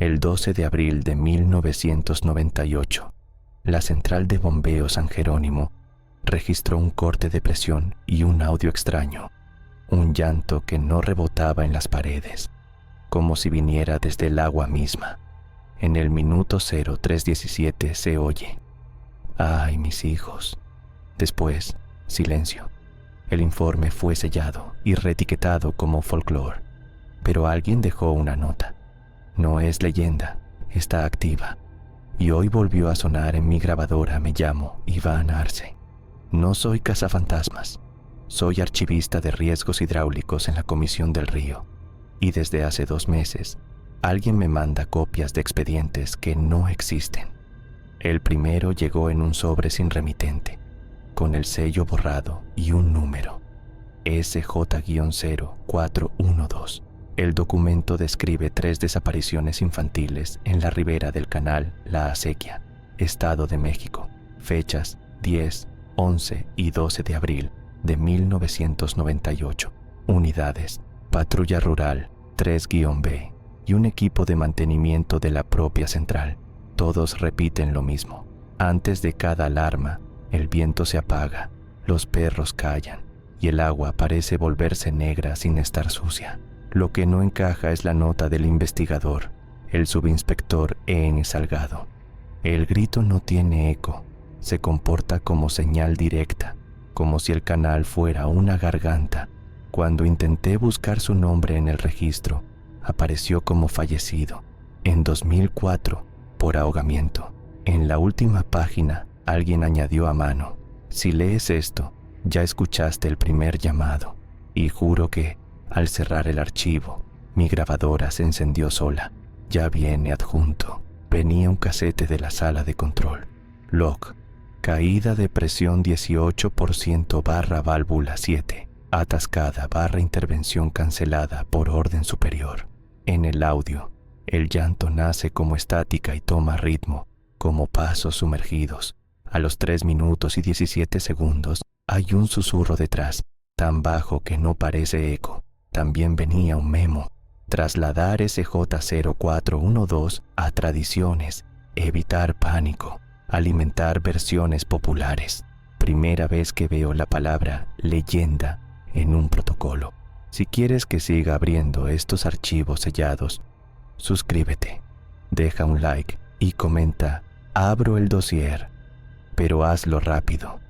El 12 de abril de 1998, la central de bombeo San Jerónimo registró un corte de presión y un audio extraño, un llanto que no rebotaba en las paredes, como si viniera desde el agua misma. En el minuto 03:17 se oye: ¡ay, mis hijos! Después, silencio. El informe fue sellado y reetiquetado como folclore, pero alguien dejó una nota. No es leyenda, está activa. Y hoy volvió a sonar en mi grabadora. Me llamo Iván Arce. No soy cazafantasmas. Soy archivista de riesgos hidráulicos en la Comisión del Río. Y desde hace 2 meses, alguien me manda copias de expedientes que no existen. El primero llegó en un sobre sin remitente, con el sello borrado y un número: SJ-0412. El documento describe 3 desapariciones infantiles en la ribera del canal La Acequia, Estado de México, fechas 10, 11 y 12 de abril de 1998. Unidades: Patrulla Rural 3-B y un equipo de mantenimiento de la propia central. Todos repiten lo mismo. Antes de cada alarma, el viento se apaga, los perros callan y el agua parece volverse negra sin estar sucia. Lo que no encaja es la nota del investigador, el subinspector E.N. Salgado. El grito no tiene eco, se comporta como señal directa, como si el canal fuera una garganta. Cuando intenté buscar su nombre en el registro, apareció como fallecido en 2004 por ahogamiento. En la última página, alguien añadió a mano: si lees esto, ya escuchaste el primer llamado. Y juro que, al cerrar el archivo, mi grabadora se encendió sola. Ya viene adjunto. Venía un casete de la sala de control. Log: caída de presión 18% / válvula 7. Atascada / intervención cancelada por orden superior. En el audio, el llanto nace como estática y toma ritmo, como pasos sumergidos. A los 3 minutos y 17 segundos hay un susurro detrás, tan bajo que no parece eco. También venía un memo: trasladar SJ-0412 a tradiciones, evitar pánico, alimentar versiones populares. Primera vez que veo la palabra leyenda en un protocolo. Si quieres que siga abriendo estos archivos sellados, suscríbete, deja un like y comenta: abro el dossier, pero hazlo rápido,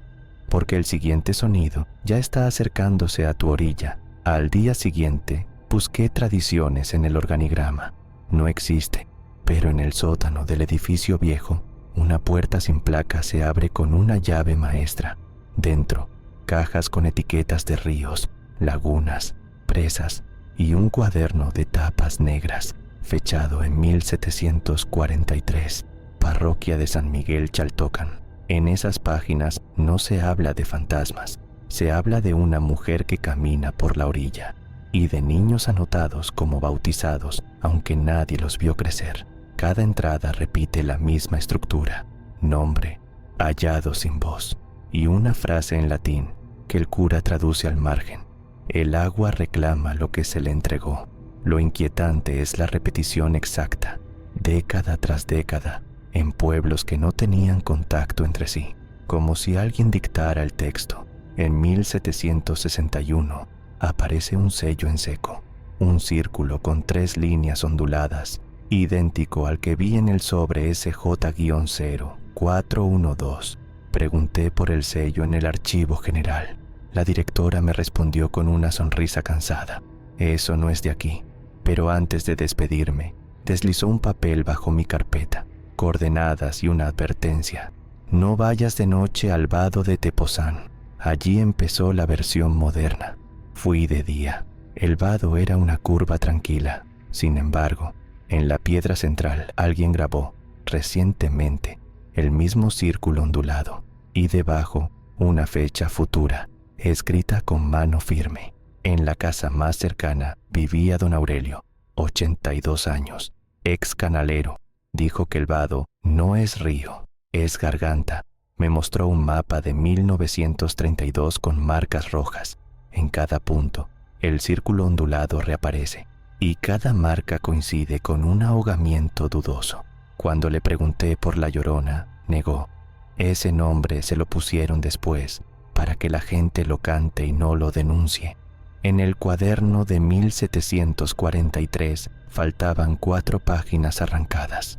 porque el siguiente sonido ya está acercándose a tu orilla. Al día siguiente, busqué tradiciones en el organigrama. No existe, pero en el sótano del edificio viejo, una puerta sin placa se abre con una llave maestra. Dentro, cajas con etiquetas de ríos, lagunas, presas y un cuaderno de tapas negras, fechado en 1743, parroquia de San Miguel Chaltocan. En esas páginas no se habla de fantasmas, se habla de una mujer que camina por la orilla y de niños anotados como bautizados, aunque nadie los vio crecer. Cada entrada repite la misma estructura: nombre, hallado sin voz, y una frase en latín que el cura traduce al margen: el agua reclama lo que se le entregó. Lo inquietante es la repetición exacta, década tras década, en pueblos que no tenían contacto entre sí, como si alguien dictara el texto. En 1761 aparece un sello en seco, un círculo con 3 líneas onduladas, idéntico al que vi en el sobre SJ-0412. Pregunté por el sello en el archivo general. La directora me respondió con una sonrisa cansada: eso no es de aquí. Pero antes de despedirme, deslizó un papel bajo mi carpeta, coordenadas y una advertencia: no vayas de noche al vado de Tepozán. Allí empezó la versión moderna. Fui de día. El vado era una curva tranquila. Sin embargo, en la piedra central alguien grabó, recientemente, el mismo círculo ondulado, y debajo una fecha futura, escrita con mano firme. En la casa más cercana vivía don Aurelio, 82 años, ex canalero. Dijo que el vado no es río, es garganta. Me mostró un mapa de 1932 con marcas rojas. En cada punto, el círculo ondulado reaparece, y cada marca coincide con un ahogamiento dudoso. Cuando le pregunté por La Llorona, negó. Ese nombre se lo pusieron después para que la gente lo cante y no lo denuncie. En el cuaderno de 1743 faltaban 4 páginas arrancadas.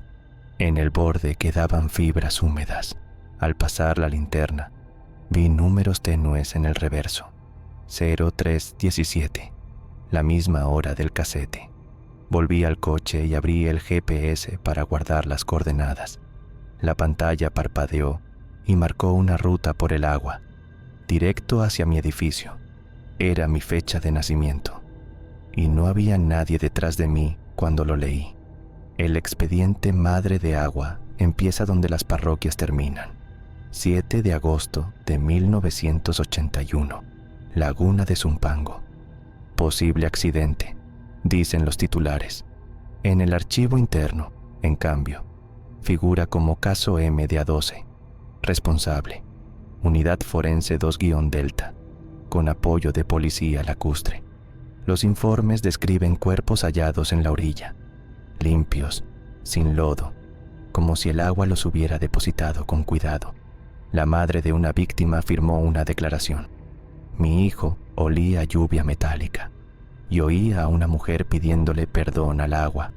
En el borde quedaban fibras húmedas. Al pasar la linterna, vi números tenues en el reverso. 0317, la misma hora del casete. Volví al coche y abrí el GPS para guardar las coordenadas. La pantalla parpadeó y marcó una ruta por el agua, directo hacia mi edificio. Era mi fecha de nacimiento, y no había nadie detrás de mí cuando lo leí. El expediente Madre de Agua empieza donde las parroquias terminan. 7 de agosto de 1981, Laguna de Zumpango. Posible accidente, dicen los titulares. En el archivo interno, en cambio, figura como caso M de A12. Responsable, Unidad Forense 2-Delta, con apoyo de Policía Lacustre. Los informes describen cuerpos hallados en la orilla, limpios, sin lodo, como si el agua los hubiera depositado con cuidado. La madre de una víctima firmó una declaración. Mi hijo olía a lluvia metálica y oía a una mujer pidiéndole perdón al agua.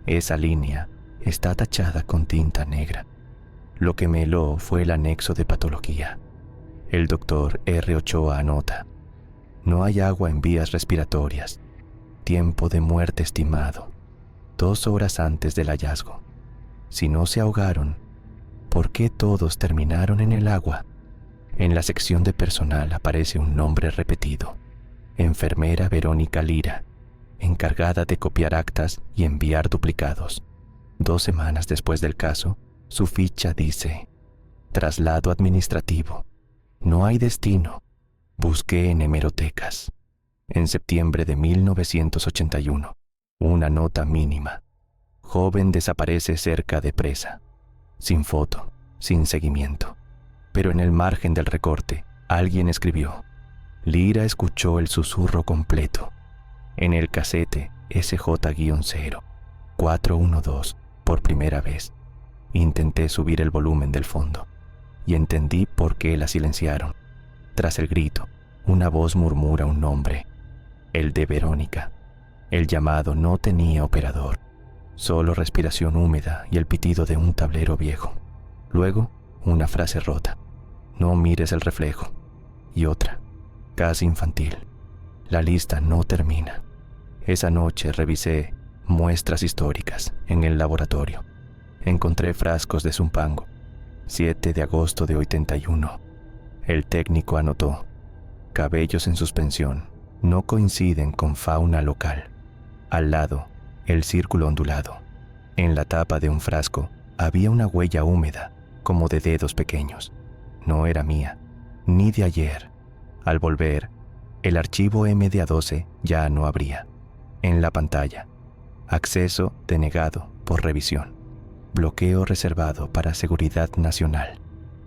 Esa línea está tachada con tinta negra. Lo que me heló fue el anexo de patología. El doctor R. Ochoa anota: no hay agua en vías respiratorias. Tiempo de muerte estimado: 2 horas antes del hallazgo. Si no se ahogaron, ¿por qué todos terminaron en el agua? En la sección de personal aparece un nombre repetido: enfermera Verónica Lira, encargada de copiar actas y enviar duplicados. 2 semanas después del caso, su ficha dice: traslado administrativo. No hay destino. Busqué en hemerotecas. En septiembre de 1981, una nota mínima: joven desaparece cerca de presa. Sin foto, sin seguimiento. Pero en el margen del recorte, alguien escribió: Lira escuchó el susurro completo. En el casete SJ-0, 412, por primera vez. Intenté subir el volumen del fondo y entendí por qué la silenciaron. Tras el grito, una voz murmura un nombre: el de Verónica. El llamado no tenía operador, solo respiración húmeda y el pitido de un tablero viejo. Luego, una frase rota: no mires el reflejo. Y otra, casi infantil: la lista no termina. Esa noche revisé muestras históricas en el laboratorio. Encontré frascos de Zumpango, 7 de agosto de 81. El técnico anotó: cabellos en suspensión, no coinciden con fauna local. Al lado, el círculo ondulado. En la tapa de un frasco había una huella húmeda, como de dedos pequeños. No era mía, ni de ayer. Al volver, el archivo MDA12 ya no abría. En la pantalla: acceso denegado por revisión. Bloqueo reservado para seguridad nacional.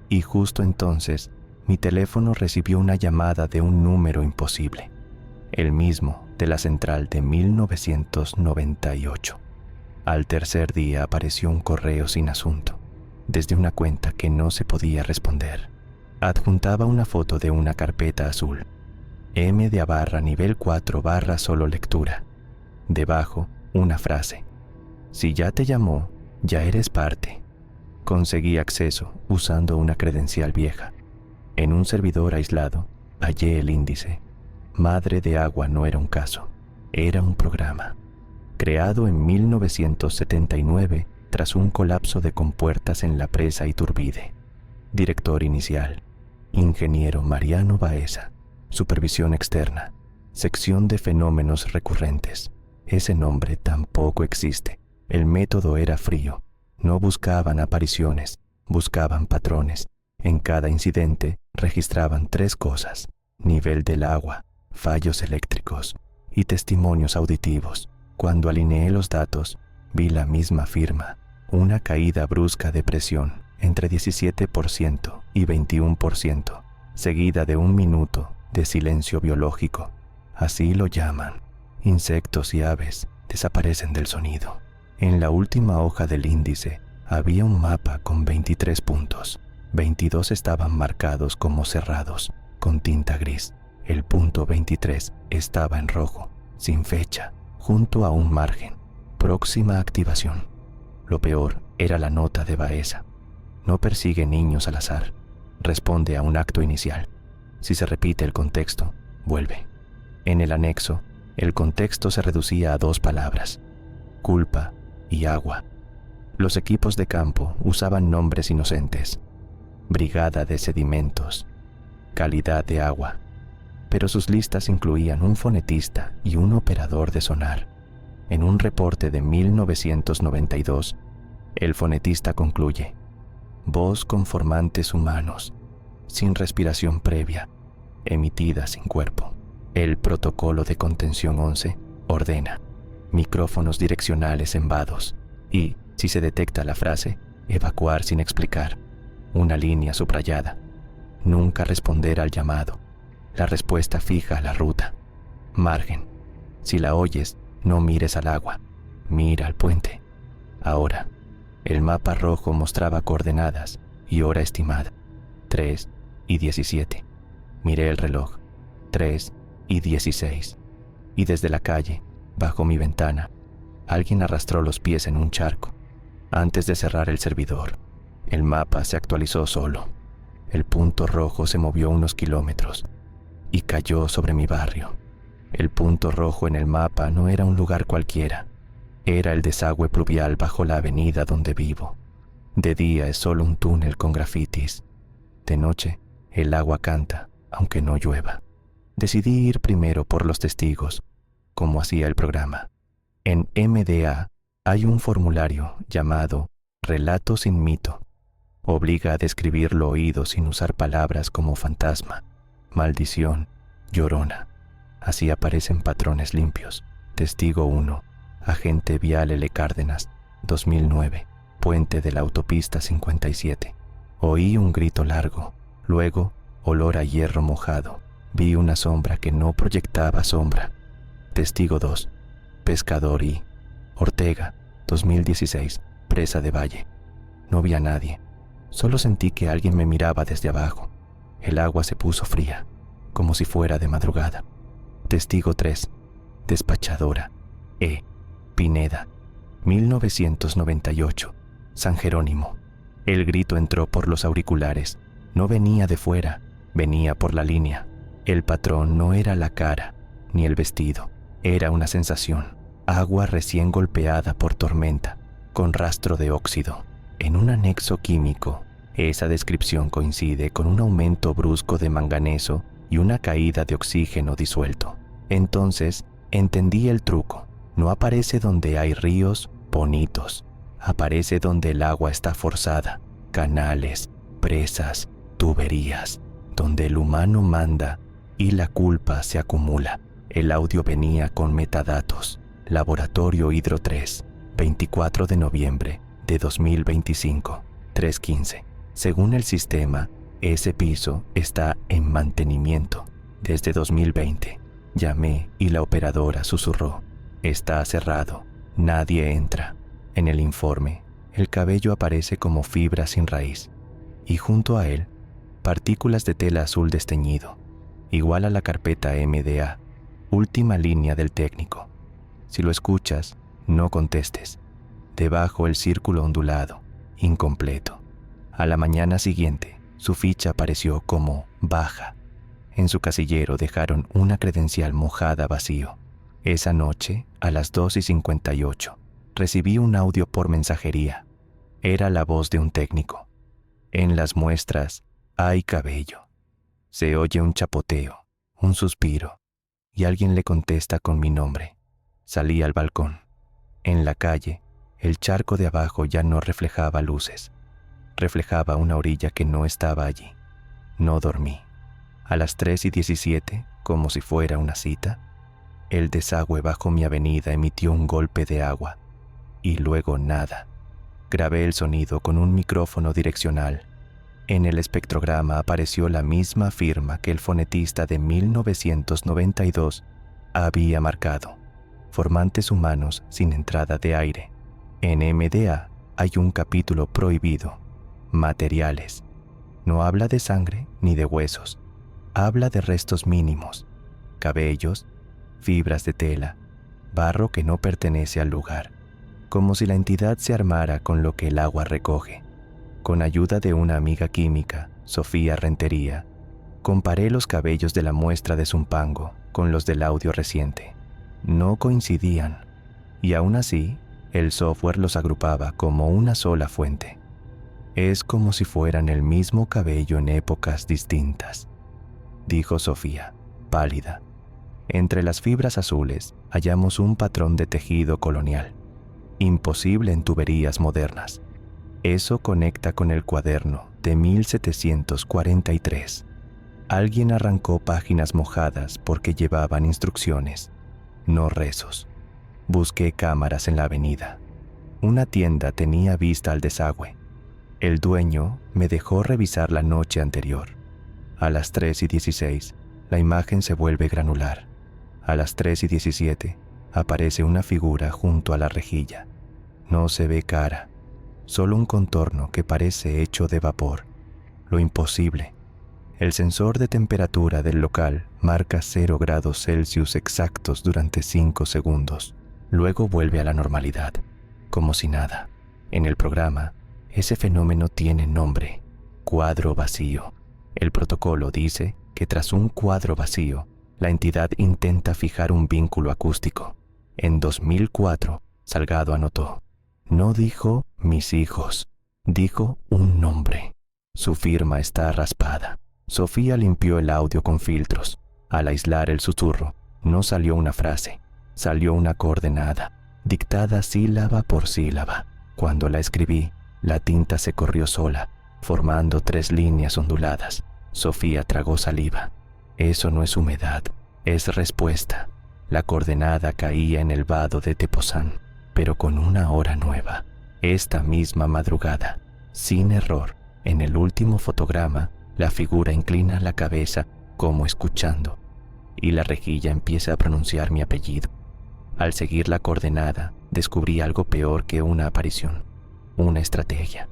Y justo entonces, mi teléfono recibió una llamada de un número imposible, el mismo de la central de 1998. Al tercer día apareció un correo sin asunto, desde una cuenta que no se podía responder. Adjuntaba una foto de una carpeta azul. MDA nivel 4 solo lectura. Debajo, una frase: si ya te llamó, ya eres parte. Conseguí acceso usando una credencial vieja. En un servidor aislado, hallé el índice. Madre de Agua no era un caso, era un programa. Creado en 1979 tras un colapso de compuertas en la presa Iturbide. Director inicial: ingeniero Mariano Baeza. Supervisión externa: sección de fenómenos recurrentes. Ese nombre tampoco existe. El método era frío. No buscaban apariciones, buscaban patrones. En cada incidente registraban 3 cosas: nivel del agua, fallos eléctricos y testimonios auditivos. Cuando alineé los datos, vi la misma firma: una caída brusca de presión entre 17% y 21%, seguida de 1 minuto de silencio biológico. Así lo llaman. Insectos y aves desaparecen del sonido. En la última hoja del índice había un mapa con 23 puntos. 22 estaban marcados como cerrados, con tinta gris. El punto 23 estaba en rojo, sin fecha, junto a un margen. Próxima activación. Lo peor era la nota de Baeza. No persigue niños al azar. Responde a un acto inicial. Si se repite el contexto, vuelve. En el anexo, el contexto se reducía a 2 palabras: culpa y agua. Los equipos de campo usaban nombres inocentes: brigada de sedimentos, calidad de agua, pero sus listas incluían un fonetista y un operador de sonar. En un reporte de 1992, el fonetista concluye: voz con formantes humanos, sin respiración previa, emitida sin cuerpo. El protocolo de contención 11 ordena: micrófonos direccionales en vados y, si se detecta la frase, evacuar sin explicar. Una línea subrayada: nunca responder al llamado. La respuesta fija la ruta. Margen: si la oyes, no mires al agua, mira al puente. Ahora, el mapa rojo mostraba coordenadas y hora estimada: 3:17. Miré el reloj: 3:16. Y desde la calle, bajo mi ventana, alguien arrastró los pies en un charco. Antes de cerrar el servidor, el mapa se actualizó solo. El punto rojo se movió unos kilómetros y cayó sobre mi barrio. El punto rojo en el mapa no era un lugar cualquiera. Era el desagüe pluvial bajo la avenida donde vivo. De día es solo un túnel con grafitis. De noche, el agua canta, aunque no llueva. Decidí ir primero por los testigos, como hacía el programa. En MDA hay un formulario llamado Relato sin mito. Obliga a describir lo oído sin usar palabras como fantasma, maldición, llorona. Así aparecen patrones limpios. Testigo 1, agente vial L. Cárdenas, 2009, puente de la autopista 57. Oí un grito largo, luego olor a hierro mojado. Vi una sombra que no proyectaba sombra. Testigo 2, pescador I. Ortega, 2016, presa de Valle. No vi a nadie. Solo sentí que alguien me miraba desde abajo. El agua se puso fría, como si fuera de madrugada. Testigo 3, despachadora E. Pineda, 1998, San Jerónimo. El grito entró por los auriculares. No venía de fuera, venía por la línea. El patrón no era la cara, ni el vestido. Era una sensación. Agua recién golpeada por tormenta, con rastro de óxido. En un anexo químico, esa descripción coincide con un aumento brusco de manganeso y una caída de oxígeno disuelto. Entonces, entendí el truco. No aparece donde hay ríos bonitos. Aparece donde el agua está forzada. Canales, presas, tuberías. Donde el humano manda y la culpa se acumula. El audio venía con metadatos. Laboratorio Hidro 3, 24 de noviembre de 2025, 3:15. Según el sistema, ese piso está en mantenimiento desde 2020. Llamé y la operadora susurró: está cerrado, nadie entra. En el informe, el cabello aparece como fibra sin raíz y junto a él, partículas de tela azul desteñido, igual a la carpeta MDA, última línea del técnico. Si lo escuchas, no contestes. Debajo el círculo ondulado, incompleto. A la mañana siguiente, su ficha apareció como baja. En su casillero dejaron una credencial mojada vacío. Esa noche, a las 2:58, recibí un audio por mensajería. Era la voz de un técnico. En las muestras hay cabello. Se oye un chapoteo, un suspiro, y alguien le contesta con mi nombre. Salí al balcón. En la calle, el charco de abajo ya no reflejaba luces. Reflejaba una orilla que no estaba allí. No dormí. A las 3:17, como si fuera una cita, el desagüe bajo mi avenida emitió un golpe de agua. Y luego nada. Grabé el sonido con un micrófono direccional. En el espectrograma apareció la misma firma que el fonetista de 1992 había marcado. formantes humanos sin entrada de aire. En MDA hay un capítulo prohibido, materiales. No habla de sangre ni de huesos, habla de restos mínimos, cabellos, fibras de tela, barro que no pertenece al lugar, como si la entidad se armara con lo que el agua recoge. Con ayuda de una amiga química, Sofía Rentería, comparé los cabellos de la muestra de Zumpango con los del audio reciente. No coincidían, y aún así, el software los agrupaba como una sola fuente. Es como si fueran el mismo cabello en épocas distintas, dijo Sofía, pálida. Entre las fibras azules hallamos un patrón de tejido colonial, imposible en tuberías modernas. Eso conecta con el cuaderno de 1743. Alguien arrancó páginas mojadas porque llevaban instrucciones, no rezos. Busqué cámaras en la avenida. Una tienda tenía vista al desagüe. El dueño me dejó revisar la noche anterior. A las 3:16, la imagen se vuelve granular. A las 3:17, aparece una figura junto a la rejilla. No se ve cara, solo un contorno que parece hecho de vapor. Lo imposible. El sensor de temperatura del local marca 0 grados Celsius exactos durante 5 segundos. Luego vuelve a la normalidad, como si nada. En el programa, ese fenómeno tiene nombre: cuadro vacío. El protocolo dice que tras un cuadro vacío, la entidad intenta fijar un vínculo acústico. En 2004, Salgado anotó: no dijo mis hijos, dijo un nombre. Su firma está raspada. Sofía limpió el audio con filtros. Al aislar el susurro, no salió una frase, salió una coordenada, dictada sílaba por sílaba. Cuando la escribí, la tinta se corrió sola, formando 3 líneas onduladas. Sofía tragó saliva. Eso no es humedad, es respuesta. La coordenada caía en el vado de Tepoztlán, pero con una hora nueva. Esta misma madrugada, sin error, en el último fotograma, la figura inclina la cabeza como escuchando, y la rejilla empieza a pronunciar mi apellido. Al seguir la coordenada, descubrí algo peor que una aparición, una estrategia.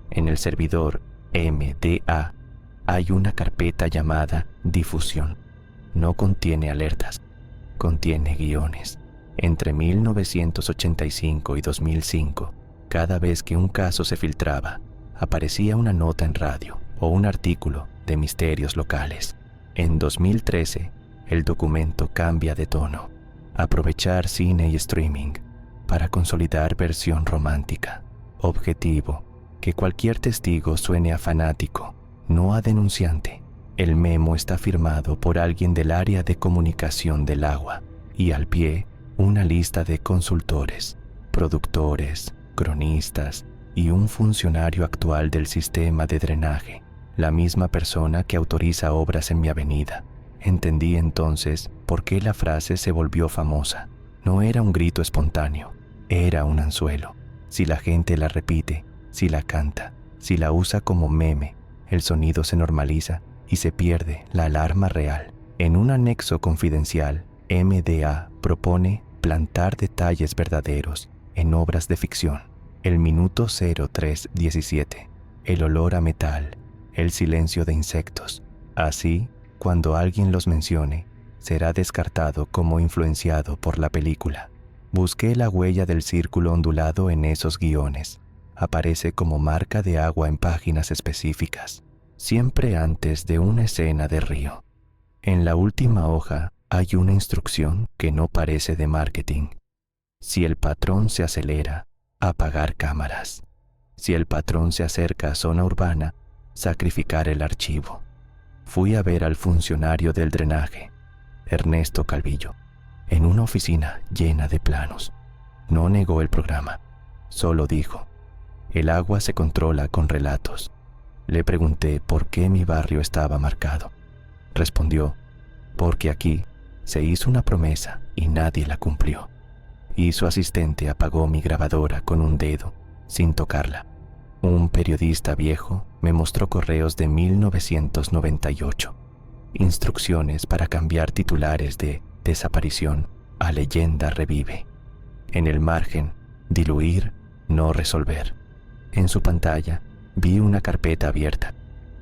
En el servidor MDA hay una carpeta llamada difusión. No contiene alertas, contiene guiones. Entre 1985 y 2005, cada vez que un caso se filtraba, aparecía una nota en radio o un artículo de misterios locales. En 2013, el documento cambia de tono. Aprovechar cine y streaming para consolidar versión romántica. Objetivo: que cualquier testigo suene a fanático, no a denunciante. El memo está firmado por alguien del área de comunicación del agua y al pie una lista de consultores, productores, cronistas y un funcionario actual del sistema de drenaje, la misma persona que autoriza obras en mi avenida. Entendí entonces por qué la frase se volvió famosa. No era un grito espontáneo, era un anzuelo. Si la gente la repite, si la canta, si la usa como meme, el sonido se normaliza y se pierde la alarma real. En un anexo confidencial, MDA propone plantar detalles verdaderos en obras de ficción. El minuto 03:17, el olor a metal, el silencio de insectos. Así, cuando alguien los mencione, será descartado como influenciado por la película. Busqué la huella del círculo ondulado en esos guiones. Aparece como marca de agua en páginas específicas, siempre antes de una escena de río. En la última hoja hay una instrucción que no parece de marketing. Si el patrón se acelera, apagar cámaras. Si el patrón se acerca a zona urbana, sacrificar el archivo. Fui a ver al funcionario del drenaje, Ernesto Calvillo, en una oficina llena de planos. No negó el programa, solo dijo: el agua se controla con relatos. Le pregunté por qué mi barrio estaba marcado. Respondió: porque aquí se hizo una promesa y nadie la cumplió. Y su asistente apagó mi grabadora con un dedo, sin tocarla. Un periodista viejo me mostró correos de 1998, instrucciones para cambiar titulares de desaparición a leyenda revive. En el margen, diluir, no resolver. En su pantalla, vi una carpeta abierta.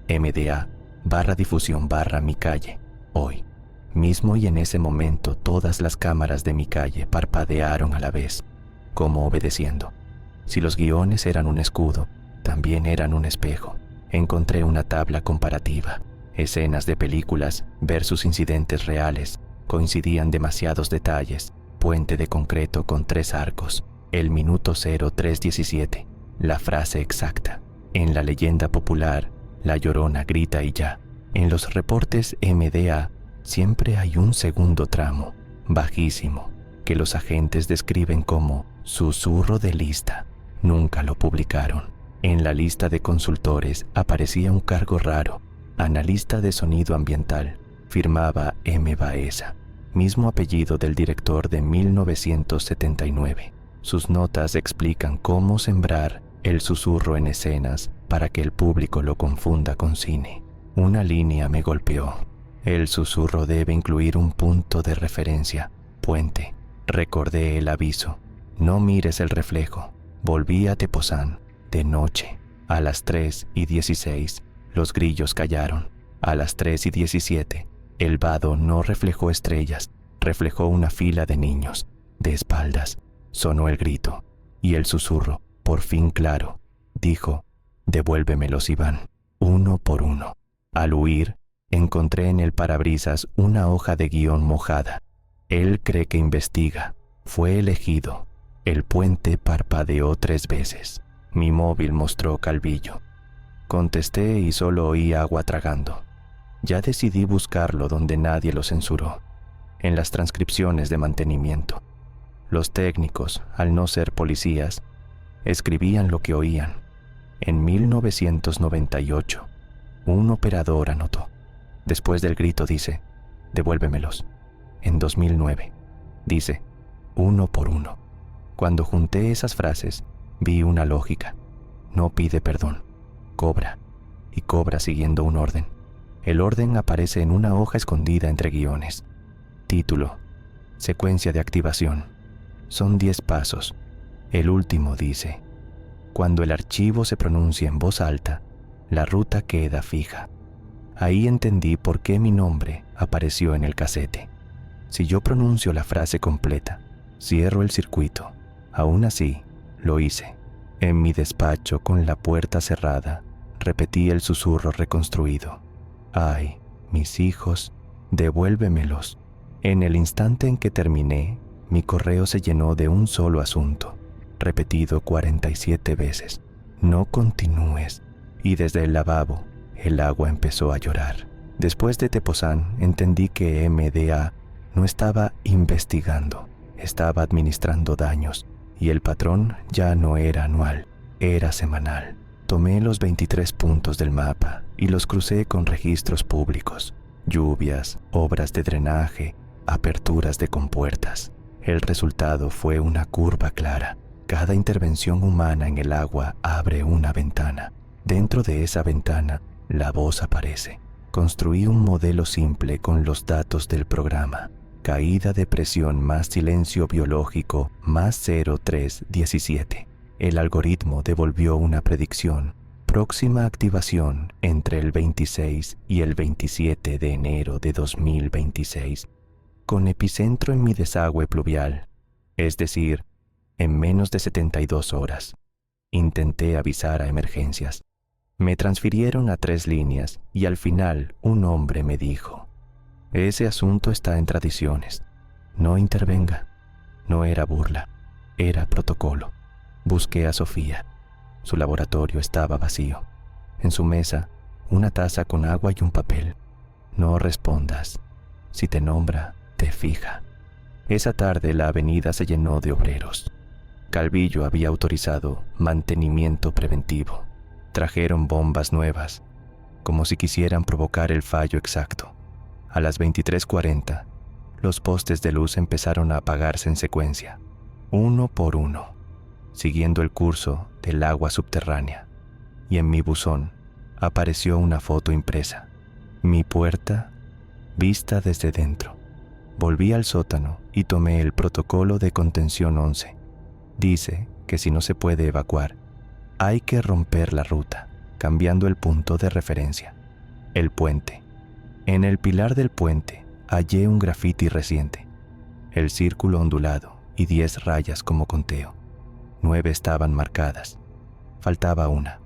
MDA/difusión/mi calle, hoy. Mismo y en ese momento todas las cámaras de mi calle parpadearon a la vez, como obedeciendo. Si los guiones eran un escudo, también eran un espejo. Encontré una tabla comparativa. Escenas de películas versus incidentes reales. Coincidían demasiados detalles. Puente de concreto con 3 arcos. El minuto 03:17. La frase exacta. En la leyenda popular, La Llorona grita y ya. En los reportes MDA siempre hay un segundo tramo, bajísimo, que los agentes describen como susurro de lista. Nunca lo publicaron. En la lista de consultores aparecía un cargo raro, analista de sonido ambiental. Firmaba M. Baeza, mismo apellido del director de 1979. Sus notas explican cómo sembrar el susurro en escenas para que el público lo confunda con cine. Una línea me golpeó. El susurro debe incluir un punto de referencia, puente. Recordé el aviso. No mires el reflejo. Volví a Tepoztlán, de noche. A las 3:16, los grillos callaron. A las 3:17, el vado no reflejó estrellas, reflejó una fila de niños. De espaldas, sonó el grito. Y el susurro, por fin claro, dijo: devuélvemelos, Iván, uno por uno. Al huir, encontré en el parabrisas una hoja de guión mojada. Él cree que investiga. Fue elegido. El puente parpadeó 3 veces. Mi móvil mostró Calvillo. Contesté y solo oí agua tragando. Ya decidí buscarlo donde nadie lo censuró. En las transcripciones de mantenimiento. Los técnicos, al no ser policías, escribían lo que oían. En 1998, un operador anotó. Después del grito dice: devuélvemelos. En 2009, dice: uno por uno. Cuando junté esas frases, vi una lógica. No pide perdón, cobra, y cobra siguiendo un orden. El orden aparece en una hoja escondida entre guiones. Título: secuencia de activación. Son 10 pasos. El último dice: cuando el archivo se pronuncia en voz alta, la ruta queda fija. Ahí entendí por qué mi nombre apareció en el casete. Si yo pronuncio la frase completa, cierro el circuito. Aún así, lo hice. En mi despacho, con la puerta cerrada, repetí el susurro reconstruido. Ay, mis hijos, devuélvemelos. En el instante en que terminé, mi correo se llenó de un solo asunto, repetido 47 veces. No continúes. Y desde el lavabo, el agua empezó a llorar. Después de Tepoztlán, entendí que MDA no estaba investigando, estaba administrando daños, y el patrón ya no era anual, era semanal. Tomé los 23 puntos del mapa y los crucé con registros públicos, lluvias, obras de drenaje, aperturas de compuertas. El resultado fue una curva clara. Cada intervención humana en el agua abre una ventana. Dentro de esa ventana, la voz aparece. Construí un modelo simple con los datos del programa. Caída de presión más silencio biológico más 03:17. El algoritmo devolvió una predicción. Próxima activación entre el 26 y el 27 de enero de 2026, con epicentro en mi desagüe pluvial, es decir, en menos de 72 horas. Intenté avisar a emergencias. Me transfirieron a 3 líneas y al final un hombre me dijo: ese asunto está en tradiciones. No intervenga. No era burla, era protocolo. Busqué a Sofía. Su laboratorio estaba vacío. En su mesa, una taza con agua y un papel. No respondas. Si te nombra, te fija. Esa tarde la avenida se llenó de obreros. Calvillo había autorizado mantenimiento preventivo. Trajeron bombas nuevas, como si quisieran provocar el fallo exacto. A las 23:40, los postes de luz empezaron a apagarse en secuencia, uno por uno, siguiendo el curso del agua subterránea. Y en mi buzón apareció una foto impresa. Mi puerta, vista desde dentro. Volví al sótano y tomé el protocolo de contención 11. Dice que si no se puede evacuar, hay que romper la ruta, cambiando el punto de referencia. El puente. En el pilar del puente hallé un grafiti reciente. El círculo ondulado y 10 rayas como conteo. 9 estaban marcadas. Faltaba una.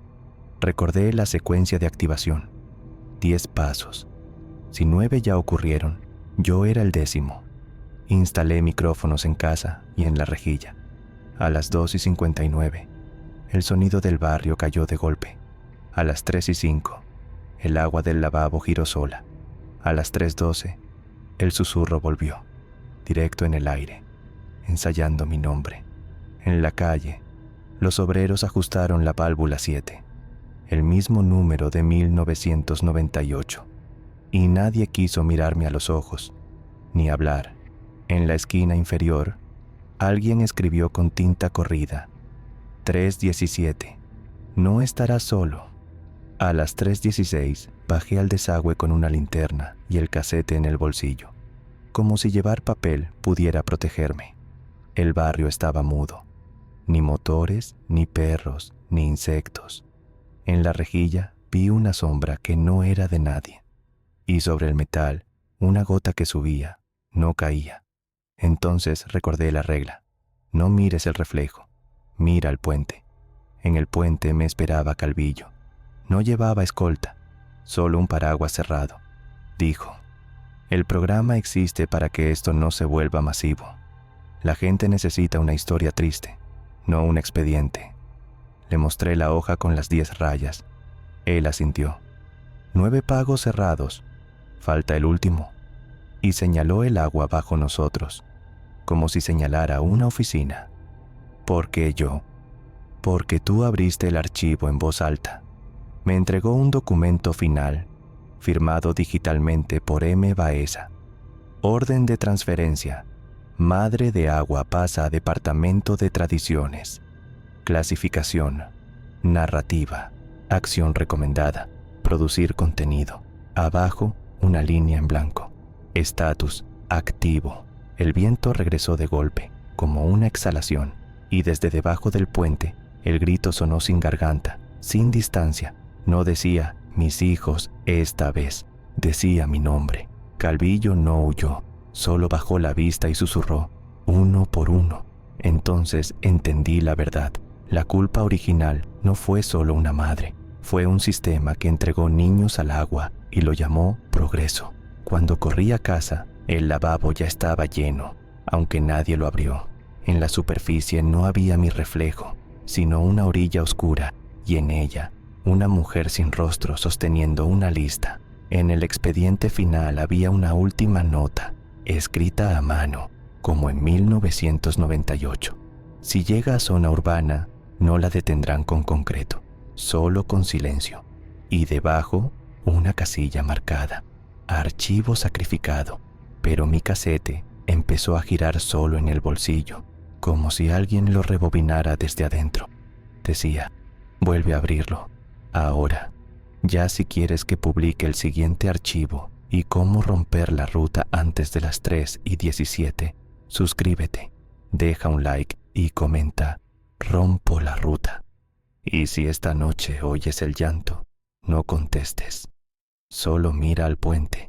Recordé la secuencia de activación. 10 pasos. Si 9 ya ocurrieron, yo era el 10º. Instalé micrófonos en casa y en la rejilla. A las 2:59, el sonido del barrio cayó de golpe. A las 3:05, el agua del lavabo giró sola. A las 3:12, el susurro volvió, directo en el aire, ensayando mi nombre. En la calle, los obreros ajustaron la válvula 7, el mismo número de 1998, y nadie quiso mirarme a los ojos, ni hablar. En la esquina inferior, alguien escribió con tinta corrida: 3:17, no estarás solo. A las 3:16 bajé al desagüe con una linterna y el casete en el bolsillo, como si llevar papel pudiera protegerme. El barrio estaba mudo. Ni motores, ni perros, ni insectos. En la rejilla vi una sombra que no era de nadie. Y sobre el metal, una gota que subía, no caía. Entonces recordé la regla: no mires el reflejo, mira el puente. En el puente me esperaba Calvillo. No llevaba escolta, solo un paraguas cerrado. Dijo: el programa existe para que esto no se vuelva masivo. La gente necesita una historia triste, no un expediente. Le mostré la hoja con las 10 rayas. Él asintió. 9 pagos cerrados, falta el último. Y señaló el agua bajo nosotros, como si señalara una oficina. ¿Por qué yo? Porque tú abriste el archivo en voz alta. Me entregó un documento final, firmado digitalmente por M. Baeza. Orden de transferencia. Madre de Agua pasa a Departamento de Tradiciones. Clasificación. Narrativa. Acción recomendada. Producir contenido. Abajo, una línea en blanco. Estatus. Activo. El viento regresó de golpe, como una exhalación, y desde debajo del puente, el grito sonó sin garganta, sin distancia. No decía mis hijos esta vez, decía mi nombre. Calvillo no huyó, solo bajó la vista y susurró: uno por uno. Entonces entendí la verdad. La culpa original no fue solo una madre, fue un sistema que entregó niños al agua y lo llamó progreso. Cuando corrí a casa, el lavabo ya estaba lleno, aunque nadie lo abrió. En la superficie no había mi reflejo, sino una orilla oscura, y en ella, una mujer sin rostro sosteniendo una lista. En el expediente final había una última nota, escrita a mano, como en 1998. Si llega a zona urbana, no la detendrán con concreto, solo con silencio. Y debajo, una casilla marcada: archivo sacrificado. Pero mi casete empezó a girar solo en el bolsillo, como si alguien lo rebobinara desde adentro. Decía: vuelve a abrirlo, ahora, ya si quieres que publique el siguiente archivo y cómo romper la ruta antes de las 3:17, suscríbete, deja un like y comenta: rompo la ruta. Y si esta noche oyes el llanto, no contestes, solo mira al puente.